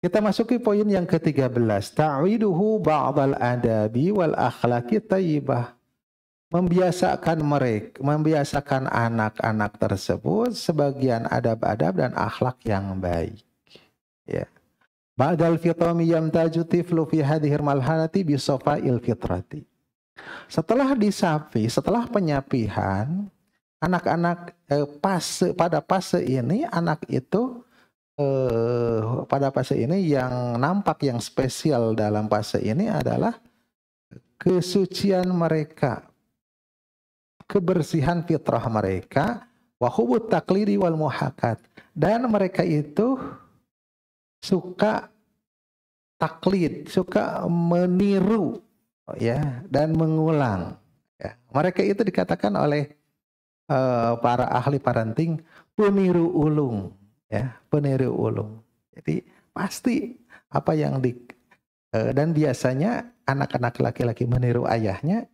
Kita masuki poin yang ke-13. Ta'widuhu ba'dal adabi wal akhlaqi thayyibah. Membiasakan anak-anak tersebut sebagian adab-adab dan akhlak yang baik. Ya. Ba'dal fitami yamtaju tiflu fi hadhir malhalati bisofa'il fitrati. Setelah disapi, setelah penyapihan, anak-anak pada fase ini, anak itu pada fase ini yang nampak yang spesial dalam fase ini adalah kesucian mereka, kebersihan fitrah mereka, wa hubut taklidi wal muhakat, dan mereka itu suka taklid, suka meniru ya dan mengulang ya. Mereka itu dikatakan oleh para ahli parenting peniru ulung ya, peniru ulung. Jadi pasti apa yang dan biasanya anak-anak laki-laki meniru ayahnya,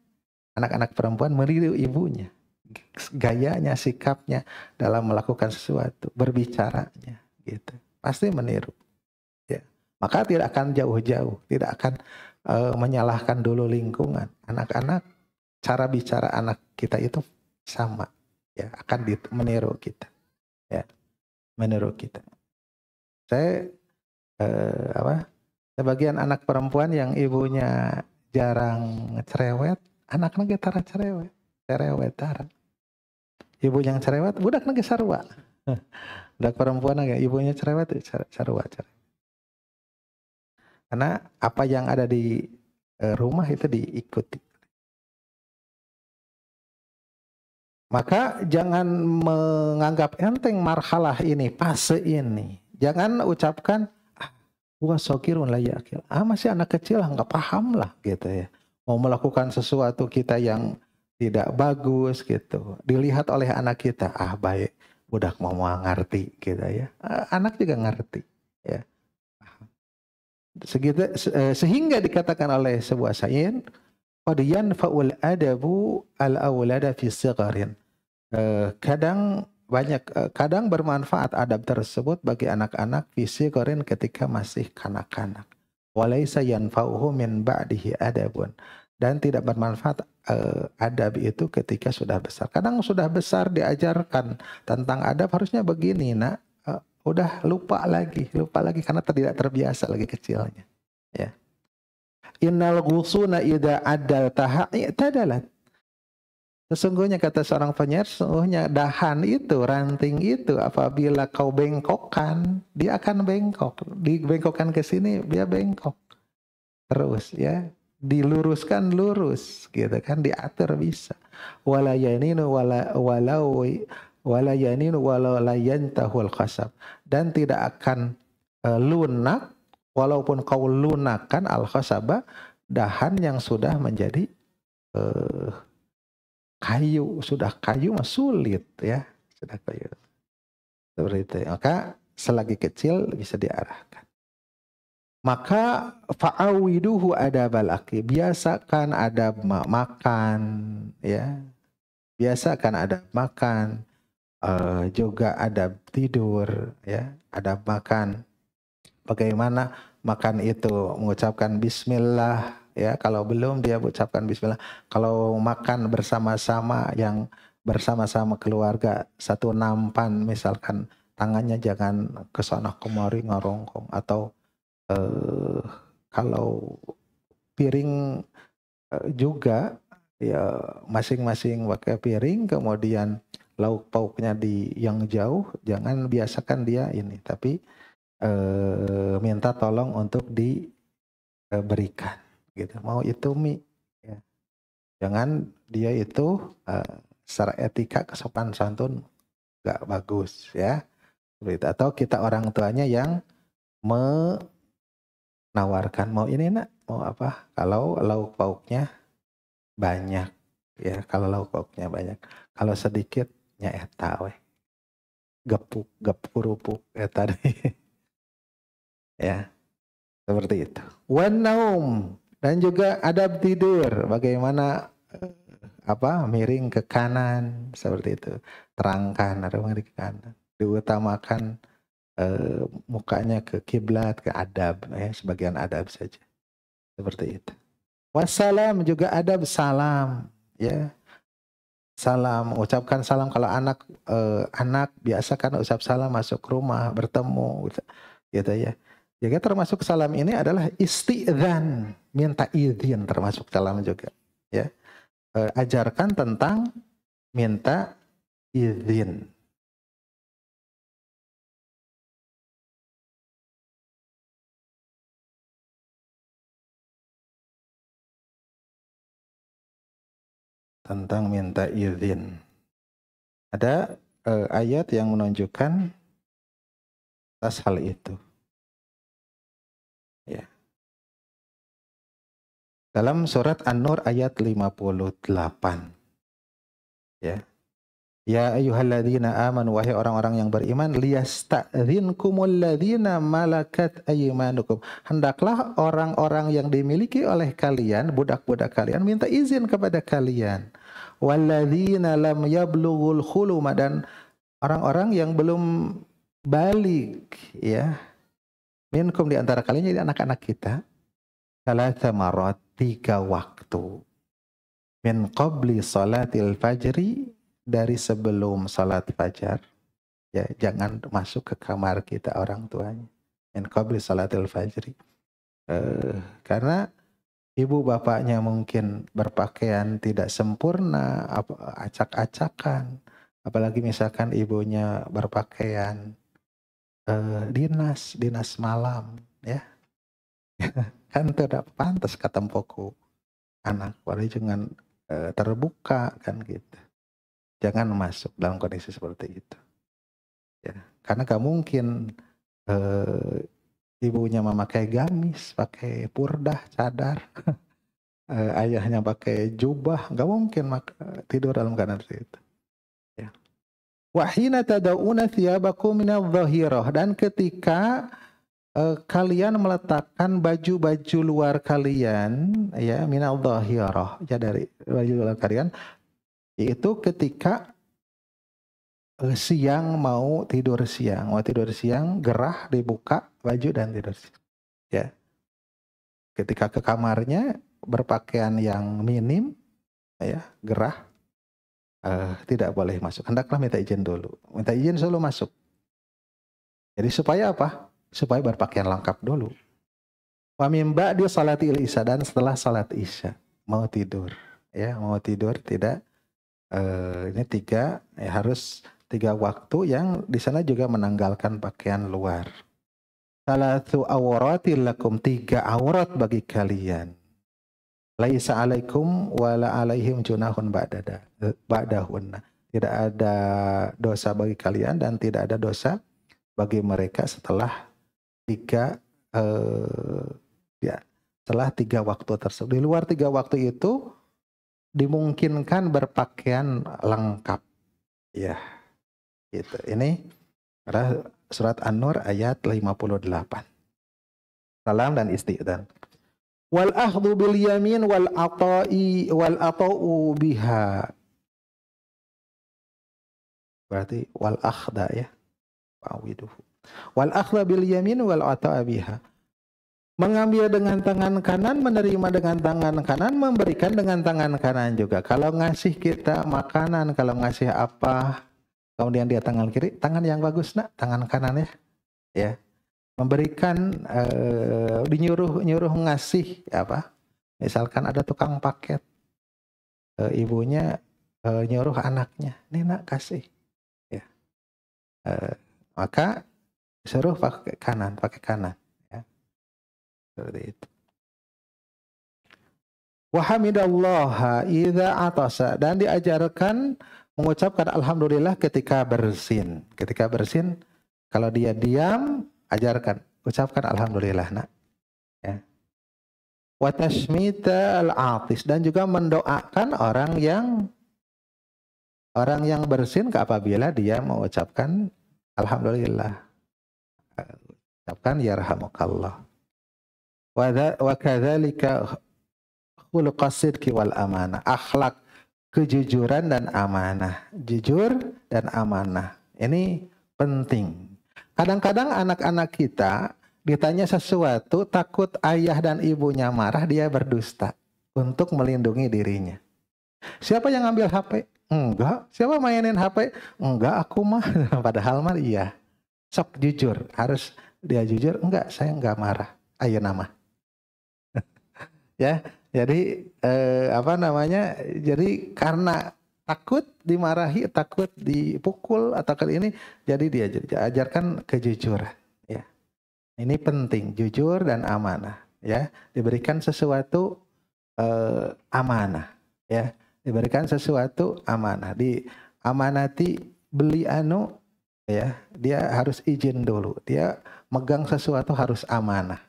anak-anak perempuan meniru ibunya, gayanya, sikapnya dalam melakukan sesuatu, berbicaranya gitu, pasti meniru ya. Maka tidak akan jauh-jauh, tidak akan menyalahkan dulu lingkungan. Anak-anak, cara bicara anak kita itu sama ya, akan meniru kita ya, meniru kita. Saya sebagian anak perempuan yang ibunya jarang cerewet, anaknya getara cerewet tara. Ibu yang cerewet, budak nage sarua. Budak perempuan nage ibunya cerewet, sarua. Karena apa yang ada di rumah itu diikuti. Maka jangan menganggap enteng marhalah ini, fase ini. Jangan ucapkan, gua sokirun lah ya, masih anak kecil lah, nggak paham lah gitu ya. Mau melakukan sesuatu kita yang tidak bagus gitu, dilihat oleh anak kita, baik, budak mau ngerti gitu ya. Anak juga ngerti ya. Sehingga dikatakan oleh sebuah syair, qad yanfa'ul adabu al-aulada fi sigharin. Kadang bermanfaat adab tersebut bagi anak-anak fi sigharin ketika masih kanak-kanak. Walaysa yanfa'uhu min ba'dihi adabun. Dan tidak bermanfaat adab itu ketika sudah besar. Kadang sudah besar diajarkan tentang adab harusnya begini, nak. Udah lupa lagi karena tidak terbiasa lagi kecilnya. Ya. Innal ghusuna idza addal taha i'tadalat. Sesungguhnya kata seorang penyair, sesungguhnya dahan itu, ranting itu apabila kau bengkokkan, dia akan bengkok. Dibengkokkan ke sini, dia bengkok. Terus ya, diluruskan lurus gitu kan, diatur bisa. Wala yaninu wala layantahul khasab, dan tidak akan lunak walaupun kau lunakan al khasaba, dahan yang sudah menjadi kayu, sudah kayu mah sulit ya, sudah kayu seperti itu. Maka selagi kecil bisa diarahkan. Maka fa'awiduhu adabal akli, biasakan adab makan ya, biasakan adab makan, juga adab tidur ya, adab makan. Bagaimana makan itu mengucapkan bismillah ya, kalau belum dia ucapkan bismillah. Kalau makan bersama-sama, yang bersama-sama keluarga satu nampan, misalkan tangannya jangan kesana kemari ngarongkong, atau kalau piring juga ya masing-masing pakai piring, kemudian lauk pauknya di yang jauh, jangan biasakan dia ini, tapi minta tolong untuk diberikan gitu. Mau itu mie ya. Jangan dia itu secara etika kesopan santun gak bagus ya. Atau kita orang tuanya yang menawarkan, mau ini nak, mau apa, kalau lauk pauknya banyak ya, kalau lauk pauknya banyak, kalau sedikit nya eta we gepuk kerupuk eta ya, seperti itu. Wan naum, dan juga adab tidur, bagaimana miring ke kanan seperti itu, terangkan atau miring ke kanan, diutamakan mukanya ke kiblat, ke adab, ya, sebagian adab saja. Seperti itu. Wassalam juga adab salam, ya. Salam, ucapkan salam kalau anak biasa kan ucap salam masuk rumah, bertemu gitu ya. Jadi termasuk salam ini adalah isti'dzan, minta izin termasuk salam juga, ya. Ajarkan tentang minta izin. Tentang minta izin. Ada ayat yang menunjukkan atas hal itu. Ya. Dalam surat An-Nur ayat 58. Ya. Ya ayyuhalladzina amanu, wahai orang-orang yang beriman, liyasta'dzinkumul ladzina malakat aymanukum. Hendaklah orang-orang yang dimiliki oleh kalian, budak-budak kalian, minta izin kepada kalian. Walladzina lam yablughul huluma, dan orang-orang yang belum balik, ya. Minkum, di antara kalian, jadi anak-anak kita. Salatsa marat, 3 waktu. Min qabli salatil fajri, dari sebelum salat fajar, ya, jangan masuk ke kamar kita orang tuanya. Min qabli salatil fajri. Karena ibu bapaknya mungkin berpakaian tidak sempurna, acak-acakan, apalagi misalkan ibunya berpakaian dinas malam, ya. Kan tidak pantas kata empoku anak, walau jangan terbuka kan gitu. Jangan masuk dalam kondisi seperti itu. Ya, karena gak mungkin ibunya memakai gamis, pakai purdah, cadar, ayahnya pakai jubah, gak mungkin tidur dalam keadaan seperti itu. Ya. Wa hina tada'una thiyabakum minadh-dhahirah, dan ketika kalian meletakkan baju-baju luar kalian, ya, minadh-dhahirah, ya, dari baju luar kalian, yaitu ketika siang mau tidur siang, gerah dibuka baju dan tidur siang. Ya. Ketika ke kamarnya berpakaian yang minim, ya, gerah, tidak boleh masuk. Hendaklah minta izin dulu. Minta izin selalu masuk. Jadi supaya apa? Supaya berpakaian lengkap dulu. Wa mim ba'di salatil isya, dan setelah salat isya mau tidur, ya, mau tidur tidak. Ini 3, ya, harus 3 waktu yang di sana juga menanggalkan pakaian luar. Salatu awratil lakum, 3 aurat bagi kalian. Laisa alaikum wala alaihim junahun ba'dahunna. Tidak ada dosa bagi kalian dan tidak ada dosa bagi mereka setelah 3 ya, setelah 3 waktu tersebut. Di luar 3 waktu itu dimungkinkan berpakaian lengkap, ya, gitu. Ini adalah surat An-Nur ayat 58. Salam dan isti'dzan. Wal akhdhu bil yamin wal ata'u biha. Berarti wal akhda, ya. Fa'widuhu. Wal akhdha bil yamin wal ata'a biha. Mengambil dengan tangan kanan, menerima dengan tangan kanan, memberikan dengan tangan kanan juga. Kalau ngasih kita makanan, kalau ngasih apa, kemudian dia tangan kiri, tangan yang bagus, nak, tangan kanan, ya. Ya. Memberikan, nyuruh ngasih apa? Misalkan ada tukang paket, ibunya nyuruh anaknya, nih, nak, kasih. Ya. Maka suruh pakai kanan. Seperti itu. Wa hamidallaha idza atasa, dan diajarkan mengucapkan alhamdulillah ketika bersin. Ketika bersin, kalau dia diam, ajarkan ucapkan alhamdulillah, nak. Ya. Wa tashmita al-atis, dan juga mendoakan orang yang bersin apabila dia mengucapkan alhamdulillah. Ucapkan yarhamukallah. Wa kadzalika khuluqas sidqi wal amanah, akhlak kejujuran dan amanah. Jujur dan amanah ini penting. Kadang-kadang anak-anak kita ditanya sesuatu, takut ayah dan ibunya marah, dia berdusta untuk melindungi dirinya. Siapa yang ngambil HP? Enggak. Siapa mainin HP? Enggak, aku mah. Padahal mah iya. Sok jujur, harus dia jujur. Enggak, saya enggak marah. Ayo nama. Ya, jadi apa namanya? Jadi karena takut dimarahi, takut dipukul atau kali ini, jadi dia ajarkan kejujuran. Ya, ini penting, jujur dan amanah. Ya, diberikan sesuatu amanah. Ya, diberikan sesuatu amanah. Di amanati beli anu, ya, dia harus izin dulu. Dia megang sesuatu harus amanah.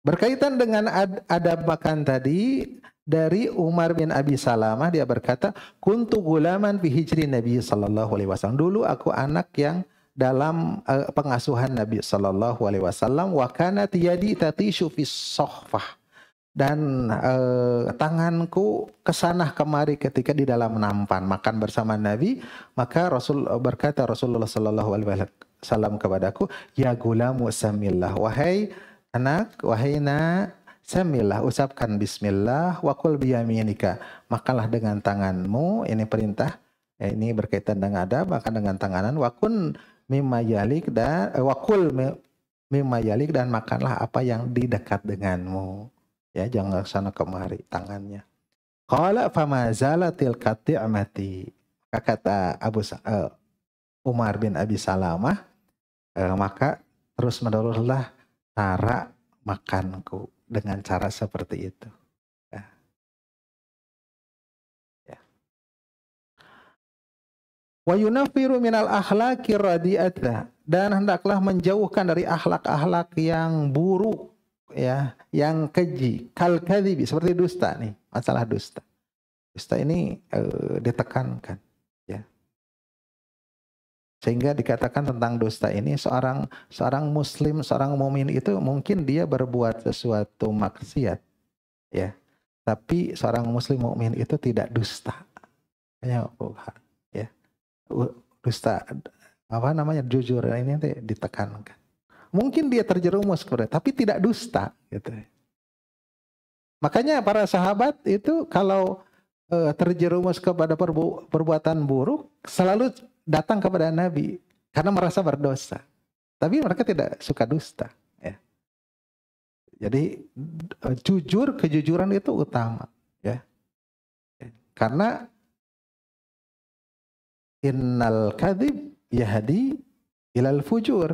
Berkaitan dengan adab makan tadi, dari Umar bin Abi Salamah dia berkata, kuntu gulaman fi hijri Nabi sallallahu alaihi wasallam. Dulu aku anak yang dalam pengasuhan Nabi sallallahu alaihi wasallam, wa kanat yadi tatishu fi sohfah. Dan tanganku kesana kemari ketika di dalam nampan makan bersama Nabi, maka Rasulullah sallallahu alaihi wasallam kepadaku, ya gulamu samillah, wahai anak, wahai samillah, ucapkan bismillah, wakul biyaminika, makanlah dengan tanganmu, ini perintah, ini berkaitan dengan adab, makan dengan tanganan, wakun mimma yalik, dan wakul mimma yalik, dan makanlah apa yang di dekat denganmu, ya, jangan sana kemari tangannya. Qala fama zalatil qati'mati, kata Umar bin Abi Salamah, maka terus meneruslah cara makanku dengan cara seperti itu. Ya. Wa yunafiru minal akhlaqi radi'ata, dan hendaklah menjauhkan dari akhlak-akhlak yang buruk, ya, yang keji, kal kadhibi, seperti dusta nih, masalah dusta. Dusta ini ditekankan, ya. Sehingga dikatakan tentang dusta ini, seorang muslim, seorang mukmin itu mungkin dia berbuat sesuatu maksiat, ya. Tapi seorang muslim mukmin itu tidak dusta. Ya, dusta apa namanya, jujur, ini ditekankan. Mungkin dia terjerumus kepada, tapi tidak dusta, gitu. Makanya para sahabat itu kalau terjerumus kepada perbuatan buruk selalu datang kepada Nabi karena merasa berdosa. Tapi mereka tidak suka dusta. Ya. Jadi jujur, kejujuran itu utama. Ya. Karena innal kadhib yahdi ilal fujur,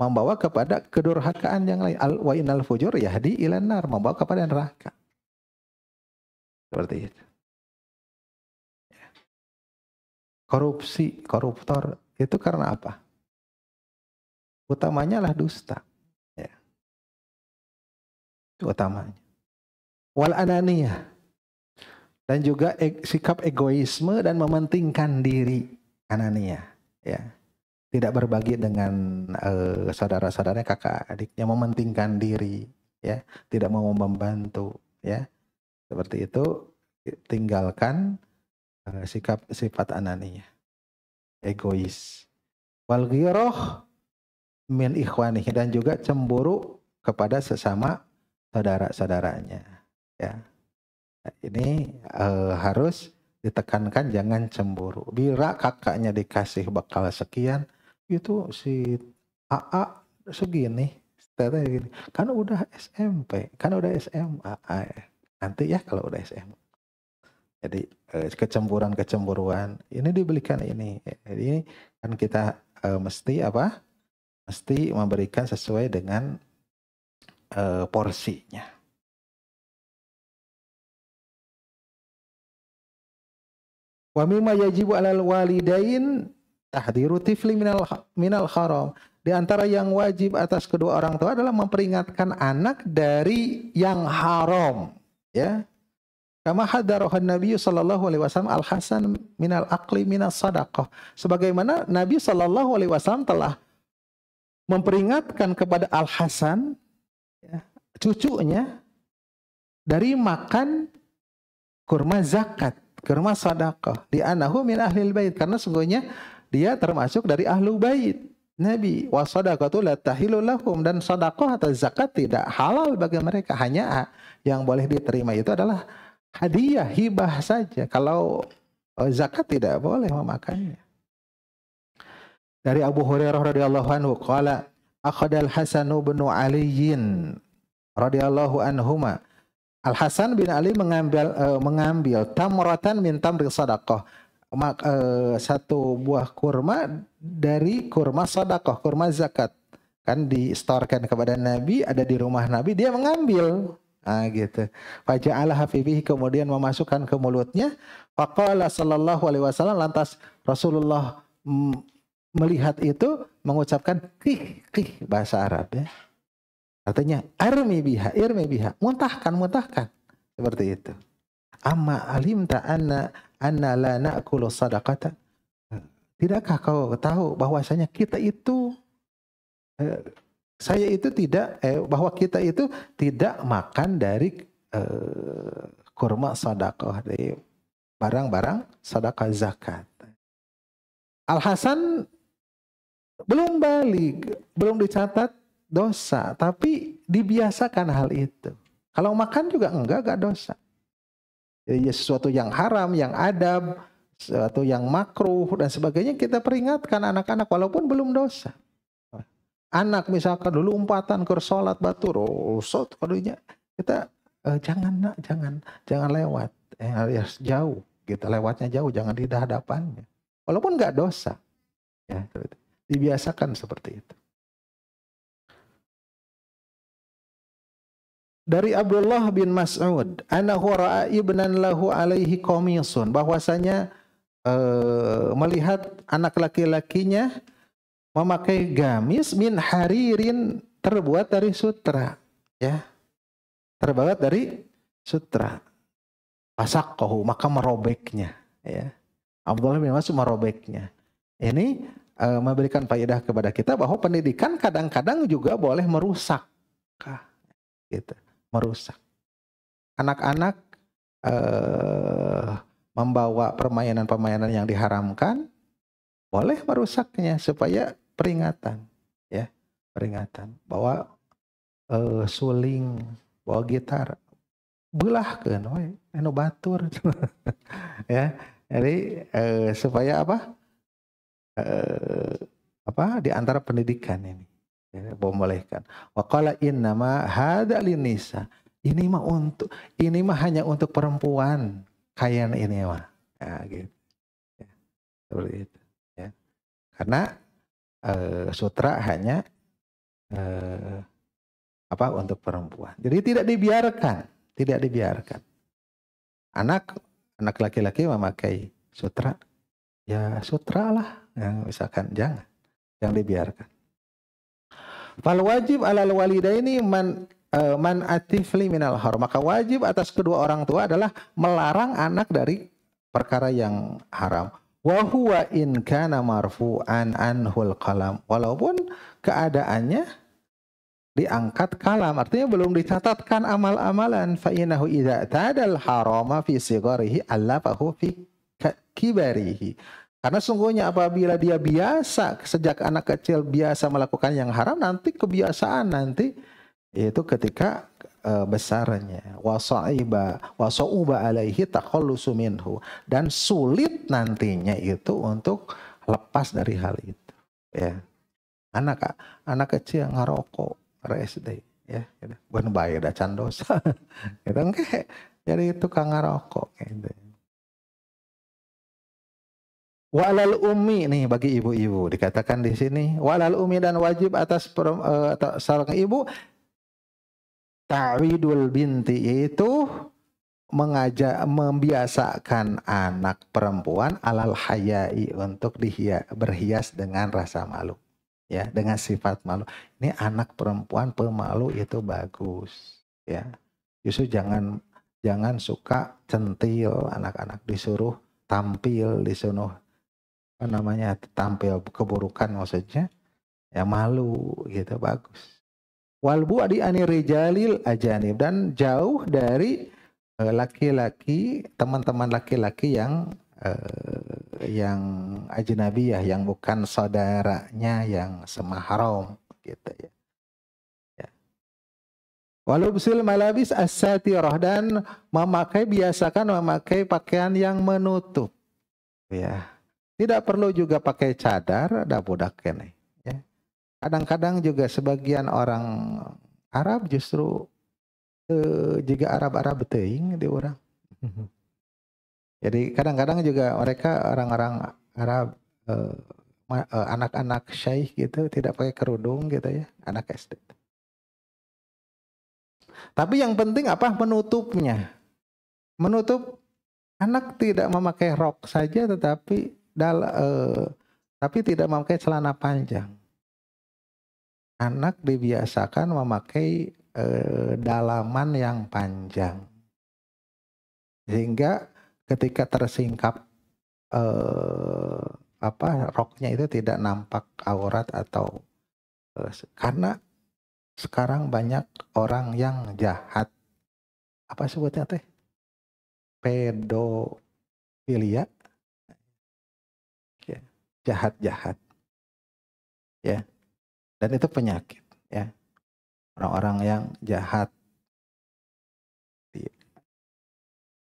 membawa kepada kedurhakaan yang lain. Wa innal fujur yahdi ilan nar, membawa kepada neraka. Seperti itu. Korupsi, koruptor itu karena apa? Utamanya lah dusta. Ya. Itu utamanya. Wal ananiyah, dan juga sikap egoisme dan mementingkan diri, ananiyah. Ya. Tidak berbagi dengan saudara-saudaranya, kakak adiknya, mementingkan diri, ya. Tidak mau membantu, ya. Seperti itu, tinggalkan sikap sifat ananiyah, egois. Wal ghirah min ikhwanihi, dan juga cemburu kepada sesama saudara-saudaranya, ya. Nah, ini harus ditekankan, jangan cemburu. Bila kakaknya dikasih bekal sekian, itu si AA segini, kan udah SMP, kan udah SMA, nanti ya kalau udah SMA. Jadi kecemburuan ini dibelikan ini. Jadi kan kita mesti apa? Mesti memberikan sesuai dengan porsinya. Wa mimma yajibu 'alal walidain tahdiru tifli minal haram. Di antara yang wajib atas kedua orang tua adalah memperingatkan anak dari yang haram, ya. Kama hadarahan Nabi sallallahu alaihi wasallam al-Hasan minal aqli minas sadaqah. Sebagaimana Nabi sallallahu alaihi wasallam telah memperingatkan kepada Al-Hasan, ya, cucunya, dari makan kurma zakat. kurma sedekah di anahu min ahlil bait, karena sungguhnya dia termasuk dari ahlu bait Nabi. Wa sadaqatu la tahilu lahum, dan sedekah atau zakat tidak halal bagi mereka, hanya yang boleh diterima itu adalah hadiah, hibah saja. Kalau zakat tidak boleh memakannya. Dari Abu Hurairah radhiyallahu anhu qala akhadal Hasan bin Ali radhiyallahu anhuma, Al Hasan bin Ali mengambil tamratan min tamri sadaqah, satu buah kurma dari kurma sedekah, kurma zakat. Kan distorkan kepada Nabi, ada di rumah Nabi, dia mengambil. Nah, gitu. Faja'alaha fi fihi, kemudian memasukkan ke mulutnya. Faqala sallallahu alaihi wasallam, lantas Rasulullah melihat itu mengucapkan qih, bahasa Arab ya. Artinya irmi biha, muntahkan. Seperti itu. Amma alimta anna la na'kulu sadaqata. Tidakkah kau tahu bahwasanya kita itu bahwa kita itu tidak makan dari kurma sedekah, dari barang-barang sedekah zakat. Al Hasan belum balik, belum dicatat dosa, tapi dibiasakan hal itu. Kalau makan juga enggak dosa. Jadi sesuatu yang haram, yang adab, sesuatu yang makruh dan sebagainya, kita peringatkan anak-anak walaupun belum dosa. Anak misalkan dulu umpatan ke sholat batur, kadunya kita jangan lewat, harus jauh, gitu, lewatnya jauh, jangan di hadapannya, walaupun nggak dosa, ya, dibiasakan seperti itu. Dari Abdullah bin Mas'ud, annahu ra'a ibnan lahu alaihi qamisun, bahwasanya melihat anak laki-lakinya memakai gamis min haririn, terbuat dari sutra, ya, terbuat dari sutra. Fasaqahu, maka merobeknya, ya. Abdullah bin Mas'ud merobeknya. Ini memberikan faedah kepada kita bahwa pendidikan kadang-kadang juga boleh merusak, gitu, merusak. Anak-anak membawa permainan-permainan yang diharamkan, boleh merusaknya supaya peringatan, ya, peringatan bahwa suling, bawa gitar, belahkeun we anu batur. Ya, jadi supaya di antara pendidikan ini, ya, bolehkan. Wa qala innama hadza linisa, ini mah hanya untuk perempuan, kayan ini mah, ya, gitu, ya, seperti itu, ya. Karena sutra hanya untuk perempuan. Jadi tidak dibiarkan. Anak laki-laki memakai sutra, ya sutra lah, yang misalkan jangan dibiarkan. Fal wajib alal walidaini man atifli minal haram, maka wajib atas kedua orang tua adalah melarang anak dari perkara yang haram. Wa huwa in kana marfu'an anhul qalam, walaupun keadaannya diangkat kalam, artinya belum dicatatkan amal-amalan. Fa innahu idza tadal harama fi sigharihi allafahu fi kibarihi, karena sungguhnya apabila dia biasa sejak anak kecil biasa melakukan yang haram, nanti kebiasaan nanti itu ketika besarnya, wasauba alaihi takhallusu minhu, dan sulit nantinya itu untuk lepas dari hal itu, ya. Anak kecil ngarokok SD, ya, gitu. Bukan bayar da can dosa. Gitu engke, jadi tukang ngarokok gitu. Walal ummi, nih bagi ibu-ibu dikatakan di sini, walal ummi, dan wajib atas seorang ibu ta'widul binti, yaitu membiasakan anak perempuan alal hayai, untuk berhias dengan rasa malu, ya, dengan sifat malu. Ini anak perempuan pemalu itu bagus, ya. Justru jangan suka centil anak-anak, disuruh tampil, disuruh tampil keburukan, maksudnya ya malu gitu, bagus. Wal bu'di anir rijalil ajanib, dan jauh dari laki-laki, teman-teman laki-laki yang ajnabiyah, yang bukan saudaranya yang semahram gitu ya. Walubsil malabis as-satirah, dan biasakan memakai pakaian yang menutup ya. Tidak perlu juga pakai cadar, ada budak kene ya. Kadang-kadang juga sebagian orang Arab justru jika Arab-Arab teuing di orang. Jadi kadang-kadang juga mereka orang-orang Arab anak-anak syekh gitu tidak pakai kerudung gitu ya, anak SD. Tapi yang penting apa? Menutupnya. Menutup, anak tidak memakai rok saja tapi tidak memakai celana panjang. Anak dibiasakan memakai dalaman yang panjang. Sehingga ketika tersingkap roknya itu tidak nampak aurat atau karena sekarang banyak orang yang jahat. Apa sebutnya teh? Pedofilia. Ya, jahat-jahat. Ya. Dan itu penyakit, ya. Orang-orang yang jahat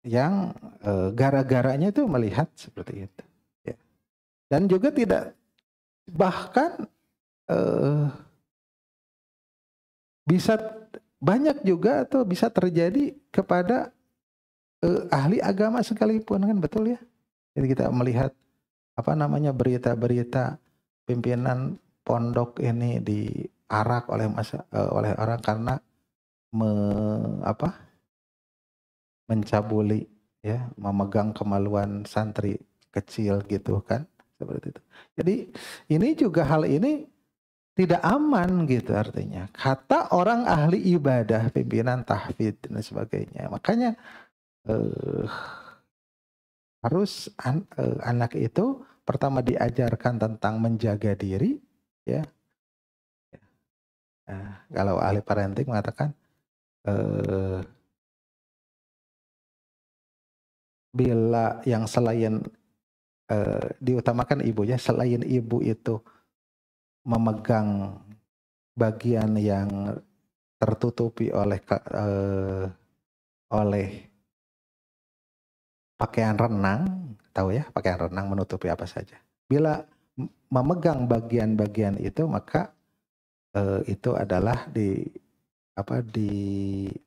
yang gara-garanya itu melihat seperti itu. Ya. Dan juga tidak, bahkan bisa banyak juga atau bisa terjadi kepada ahli agama sekalipun, kan betul ya. Jadi kita melihat berita-berita pimpinan pondok ini diarak oleh orang karena mencabuli ya, memegang kemaluan santri kecil gitu kan, seperti itu. Jadi ini juga, hal ini tidak aman gitu artinya. Kata orang ahli ibadah, pimpinan tahfidz dan sebagainya. Makanya harus anak itu pertama diajarkan tentang menjaga diri ya. Nah, kalau ahli parenting mengatakan bila yang selain diutamakan ibunya, selain ibu itu memegang bagian yang tertutupi oleh pakaian renang, tahu ya, pakaian renang menutupi apa saja. Bila memegang bagian-bagian itu, maka itu adalah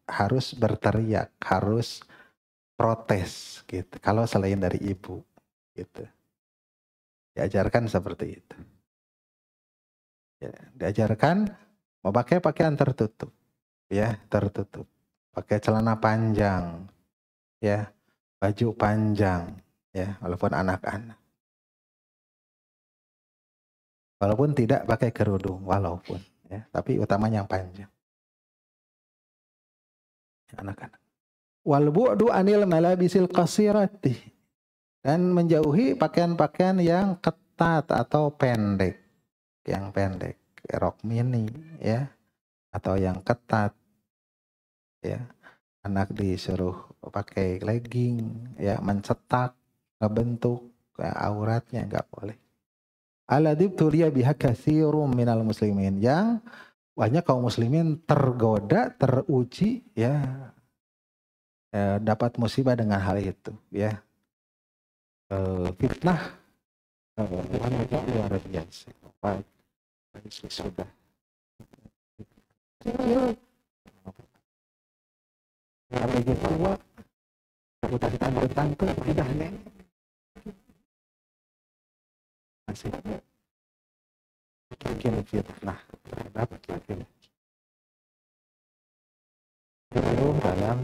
harus berteriak, harus protes gitu. Kalau selain dari ibu gitu. Diajarkan seperti itu. Ya, diajarkan memakai pakaian tertutup. Ya, tertutup. Pakai celana panjang. Ya, baju panjang. Ya, walaupun anak-anak. Walaupun tidak pakai kerudung, walaupun ya, tapi utamanya yang panjang. Anak-anak. Wal bu'du anil malabisil qasirati, dan menjauhi pakaian-pakaian yang ketat atau pendek. Yang pendek, rok mini ya, atau yang ketat ya. Anak disuruh pakai legging ya, mencetak, ngebentuk auratnya, nggak boleh. Aladib tulia biha katsirum minal muslimin, yang banyak kaum muslimin tergoda, teruji ya, dapat musibah dengan hal itu ya. Fitnah wanita luar biasa. Sudah lagi tua udah ditangkap udah nih masih bikin fitnah terhadap laki-laki dalam